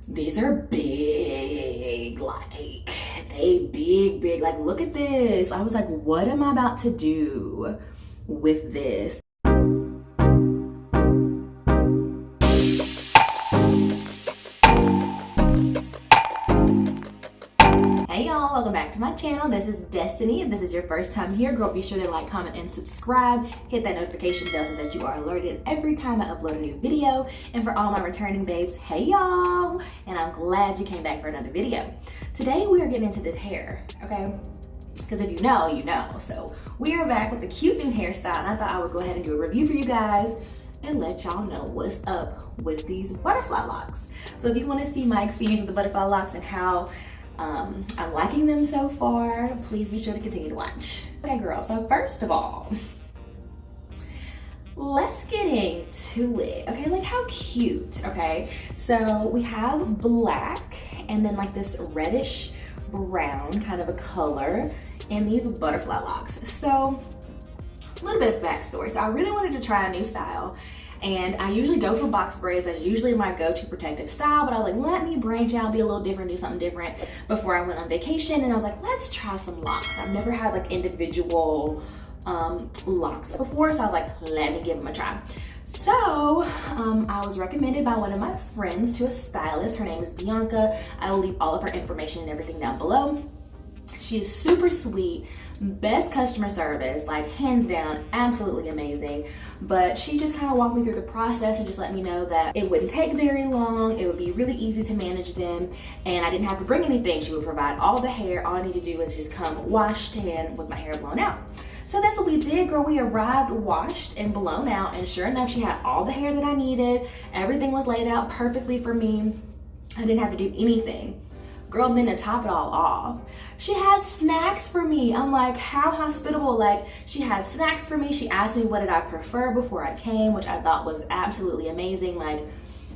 these are big, like they big, like look at this. I was like, what am I about to do with this? Hey y'all, welcome back to my channel. This is Destiny. If this is your first time here, girl, be sure to like, comment, and subscribe. Hit that notification bell so that you are alerted every time I upload a new video. And for all my returning babes, hey y'all, and I'm glad you came back for another video. Today we are getting into this hair, okay? Because if you know, you know. So we are back with a cute new hairstyle, and I thought I would go ahead and do a review for you guys and let y'all know what's up with these butterfly locks. So if you want to see my experience with the butterfly locks and how I'm liking them so far, please be sure to continue to watch. Okay girl, so first of all, let's get into it. Okay, like how cute. Okay, so we have black and then like this reddish brown kind of a color and these butterfly locks. So a little bit of backstory. So I really wanted to try a new style, and I usually go for box braids. That's usually my go-to protective style, but I was like, let me branch out, be a little different, do something different before I went on vacation. And I was like, let's try some locks. I've never had like individual locks before, so I was like, let me give them a try. So I was recommended by one of my friends to a stylist. Her name is Bianca. I will leave all of her information and everything down below. She's super sweet, best customer service, like hands down, absolutely amazing. But she just kind of walked me through the process and just let me know that it wouldn't take very long, it would be really easy to manage them, and I didn't have to bring anything. She would provide all the hair. All I need to do is just come washed and with my hair blown out. So that's what we did, girl. We arrived washed and blown out, and sure enough, she had all the hair that I needed. Everything was laid out perfectly for me. I didn't have to do anything. Girl, then to top it all off, she had snacks for me. I'm like, how hospitable. Like, she had snacks for me. She asked me what did I prefer before I came, which I thought was absolutely amazing. Like,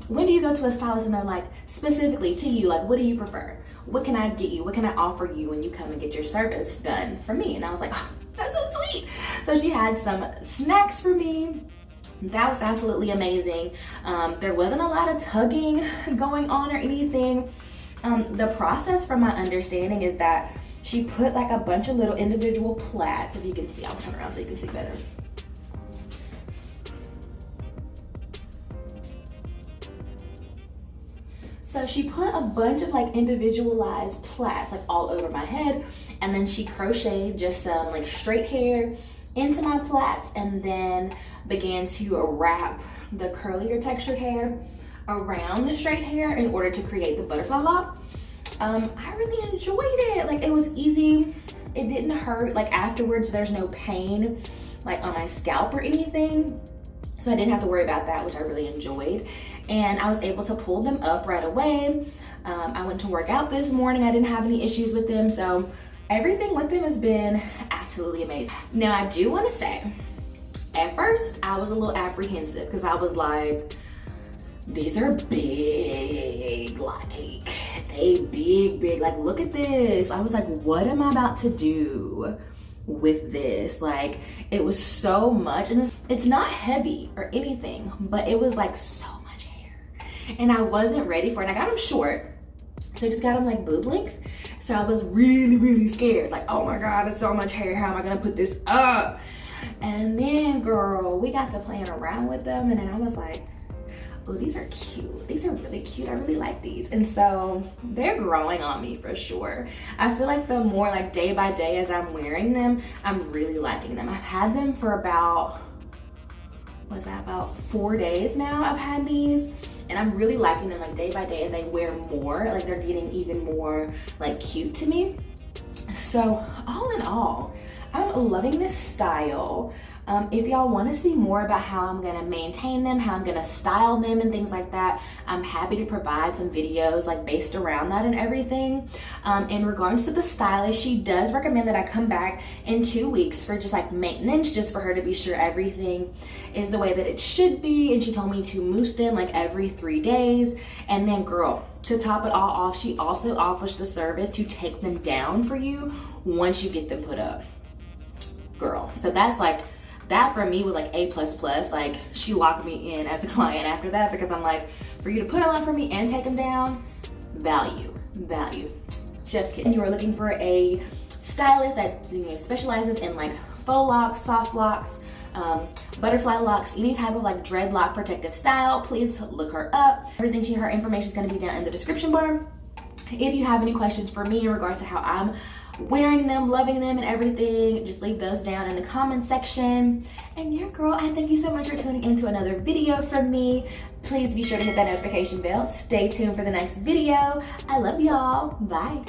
when do you go to a stylist and they're like, specifically to you, like, what do you prefer? What can I get you? What can I offer you when you come and get your service done for me? And I was like, oh, that's so sweet. So she had some snacks for me. That was absolutely amazing. There wasn't a lot of tugging going on or anything. The process, from my understanding, is that she put like a bunch of little individual plaits. If you can see, I'll turn around so you can see better. So she put a bunch of like individualized plaits like all over my head, and then she crocheted just some like straight hair into my plaits, and then began to wrap the curlier textured hair around the straight hair in order to create the butterfly lock. I really enjoyed it. Like, it was easy. It didn't hurt. Like, afterwards, there's no pain like on my scalp or anything. So I didn't have to worry about that, which I really enjoyed. And I was able to pull them up right away. I went to work out this morning. I didn't have any issues with them. So everything with them has been absolutely amazing. Now, I do want to say, at first, I was a little apprehensive because I was like, these are big, like they big, like look at this. I was like, what am I about to do with this? Like, it was so much, and it's not heavy or anything, but it was like so much hair, and I wasn't ready for it. I got them short, so I just got them like boob length. So I was really scared, like, oh my God, it's so much hair. How am I gonna put this up? And then, girl, we got to playing around with them, and then I was like, oh, these are cute. These are really cute. I really like these. And so they're growing on me for sure. I feel like the more like day by day as I'm wearing them, I'm really liking them. I've had them for about, what's that, about 4 days now I've had these. And I'm really liking them like day by day as I wear more. Like, they're getting even more like cute to me. So all in all, I'm loving this style. If y'all want to see more about how I'm going to maintain them, how I'm going to style them and things like that, I'm happy to provide some videos like based around that and everything. In regards to the stylist, she does recommend that I come back in 2 weeks for just like maintenance, just for her to be sure everything is the way that it should be. And she told me to mousse them like every 3 days. And then, girl, to top it all off, she also offers the service to take them down for you once you get them put up. Girl, so that's like, that for me was like A++. Like, she locked me in as a client after that, because I'm like, for you to put them up for me and take them down, value. Just kidding. You are looking for a stylist that specializes in like faux locks, soft locks, butterfly locks, any type of like dreadlock protective style, please look her up. Her information is going to be down in the description bar. If you have any questions for me in regards to how I'm wearing them, loving them, and everything, just leave those down in the comment section. And yeah, girl, I thank you so much for tuning into another video from me. Please be sure to hit that notification bell. Stay tuned for the next video. I love y'all. Bye.